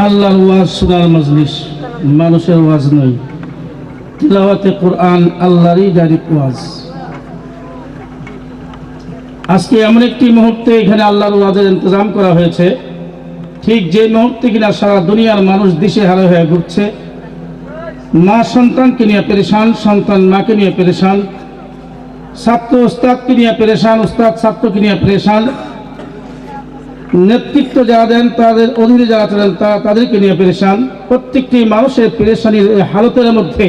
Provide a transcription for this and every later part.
আল্লাহর ওয়াজ শোনার মজলিস, মানুষের ওয়াজ নয়। তিলাওয়াতে কোরআন আল্লাহরই ডাইরেক্ট ওয়াজ। আজকে এমন একটি মুহূর্তে এখানে আল্লাহর ওয়াজের ইন্তজাম করা হয়েছে, ঠিক যে মুহূর্তে কিনা সারা দুনিয়ার মানুষ দিশেহারা হয়ে ঘুরছে। মা সন্তানকে নিয়ে পেরেশান, সন্তান মাকে নিয়ে পেরেশান, ছাত্র উস্তাদকে নিয়ে পেরেশান, উস্তাদ ছাত্রকে নিয়ে পেরেশান, নেতৃত্ব যারা দেন তাদের অধীনে যারা চলেন তাদেরকে নিয়ে পেরেশান। প্রত্যেকটি মানুষের পেরেশানির এই হালতের মধ্যে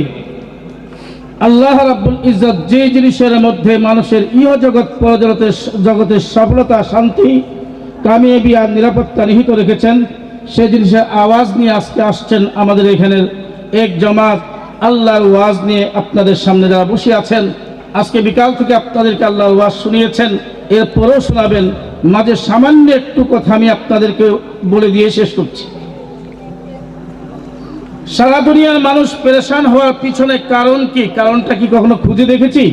আল্লাহ রাব্বুল ইজ্জত যে জিনিসের মধ্যে মানুষের ইহজগৎ জগতের সফলতা, শান্তি, কামিয়াবি আর নিরাপত্তা নিহিত রেখেছেন, সে জিনিসের আওয়াজ নিয়ে আজকে আসছেন আমাদের এখানের এক জমাত। আল্লাহর ওয়াজ নিয়ে আপনাদের সামনে যারা বসে আছেন, আজকে বিকাল থেকে আপনাদেরকে আল্লাহর ওয়াজ শুনিয়েছেন, এরপরেও শোনাবেন। মাঝে সামান্য একটু কথা আমি আপনাদেরকে বলে দিয়ে শেষ করছি। সারা দুনিয়ার মানুষ পেরেশান হওয়ার পিছনে কারণ কি? কারণটা কি কখনো খুঁজে দেখেছি?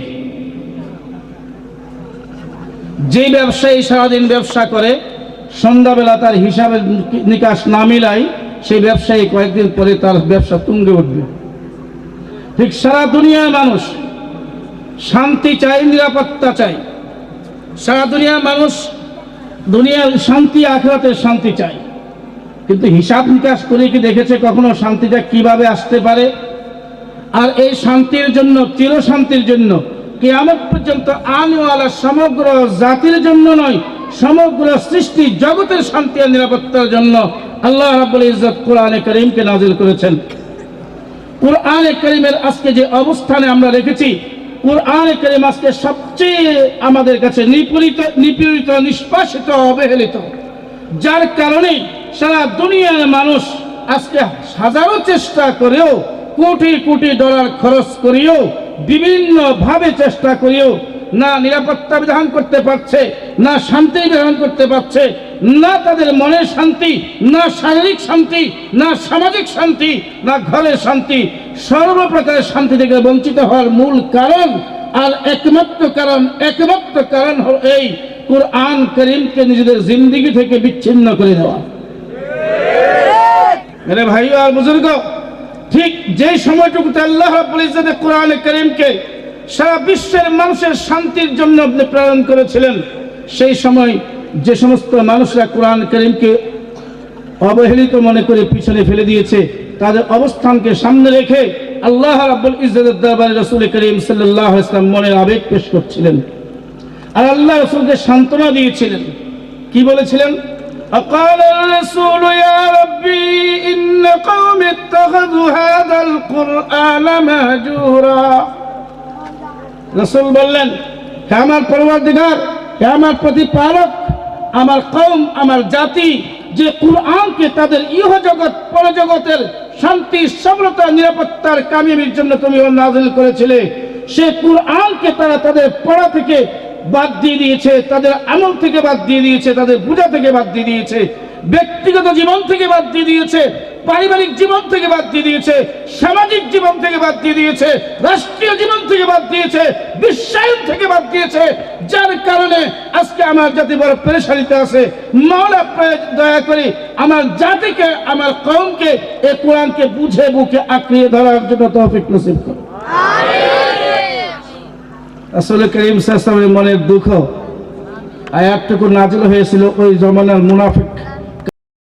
যে ব্যবসায়ী সারাদিন ব্যবসা করে, সন্ধ্যাবেলা তার হিসাবের নিকাশ না মিলাই, সেই ব্যবসায়ী কয়েকদিন পরে তার ব্যবসা তুঙ্গে উঠবে। ঠিক সারা দুনিয়ার মানুষ শান্তি চাই, নিরাপত্তা চাই। সারা দুনিয়ার মানুষ দুনিয়ার শান্তি, আখিরাতের শান্তি চাই। কিন্তু হিসাব নিকাশ করে কি দেখেছে কখনো শান্তিটা কিভাবে আসতে পারে? আর এই শান্তির জন্য, চির শান্তির জন্য, কিয়ামত পর্যন্ত আনওয়ালা সমগ্র জাতির জন্য নয়, সমগ্র সৃষ্টি জগতের শান্তি আর নিরাপত্তার জন্য আল্লাহ রাব্বুল ইজ্জত কোরআনে কারীমকে নাযিল করেছেন। কোরআনে কারীমের আজকে যে অবস্থানে আমরা রেখেছি, কোরআনে কারীম আজকে সবচেয়ে আমাদের কাছে নিপীড়িত, নিষ্পাসিত, অবহেলিত, যার কারণে সারা দুনিয়ার মানুষ আজকে হাজারো চেষ্টা করেও, কোটি কোটি ডলার খরচ করিও, বিভিন্ন ভাবে চেষ্টা করিও না নিরাপত্তা বিধান করতে পারছে, না শান্তি বিধান করতে পারছে, না তাদের মনের শান্তি, না শারীরিক শান্তি, না সামাজিক শান্তি, না ঘরের শান্তি। সর্বপ্রকারের শান্তি থেকে বঞ্চিত হওয়ার মূল কারণ আর একমাত্র কারণ হল এই কোরআন কারীমকে নিজেদের জিন্দেগি থেকে বিচ্ছিন্ন করে দেওয়া। মেরে ভাই আর বুজুর্গ, ঠিক যে সময়টুকুতে আল্লাহ রাব্বুল ইজ্জত কোরআন কারীমকে সারা বিশ্বের মানুষের শান্তির জন্য আপনি প্রেরণ করেছিলেন, সেই সময় যে সমস্ত মানুষরা কোরআন কারীমকে অবহেলিত মনে করে পিছনে ফেলে দিয়েছে, তাদের অবস্থানকে সামনে রেখে আল্লাহ রাব্বুল ইজ্জতের দরবারে রাসূল করিম সাল্লাল্লাহু আলাইহি ওয়াসাল্লাম মনের আবেগ পেশ করছিলেন। আর আল্লাহ রাসূলকে সান্ত্বনা দিয়েছিলেন। কি বলেছিলেন? أقال الرسول يا ربي إن قوم اتخذوا هذا القرآن مهجورا। রাসূল বললেন, হে আমার পরওয়ারদিগার, হে আমার প্রতিপালক, আমার কওম, আমার জাতি যে কোরআনকে তাদের ইহজগৎ পরজগতের শান্তি, সফলতা, নিরাপত্তার কামিয়াবির জন্য তুমি নাযিল করেছিলে, সে কোরআনকে তারা তাদের পড়া থেকে বাদ দিয়ে দিয়েছে, তাদের আমল থেকে বাদ দিয়ে দিয়েছে, তাদের পূজা থেকে বাদ দিয়ে দিয়েছে, ব্যক্তিগত জীবন থেকে বাদ দিয়ে দিয়েছে, পারিবারিক জীবন থেকে বাদ দিয়ে দিয়েছে, সামাজিক জীবন থেকে বাদ দিয়ে দিয়েছে, রাষ্ট্রীয় জীবন থেকে বাদ দিয়েছে, বিশ্বায়ন থেকে বাদ দিয়েছে। যার কারণে আজকে আমার জাতি বড় পেরেশানিতে আছে। মাওলা দয়া করে আমার জাতিকে, আমার কওমকে এই কোরআনকে বুঝে বুকে আঁকড়িয়ে ধরার জন্য তৌফিক নসিব করো। রাসূল করিম সাল্লাল্লাহু আলাইহি ওয়াসাল্লামের মনের দুঃখ আয়াতটুকু নাযিল হয়েছিল ওই জমানার মুনাফিক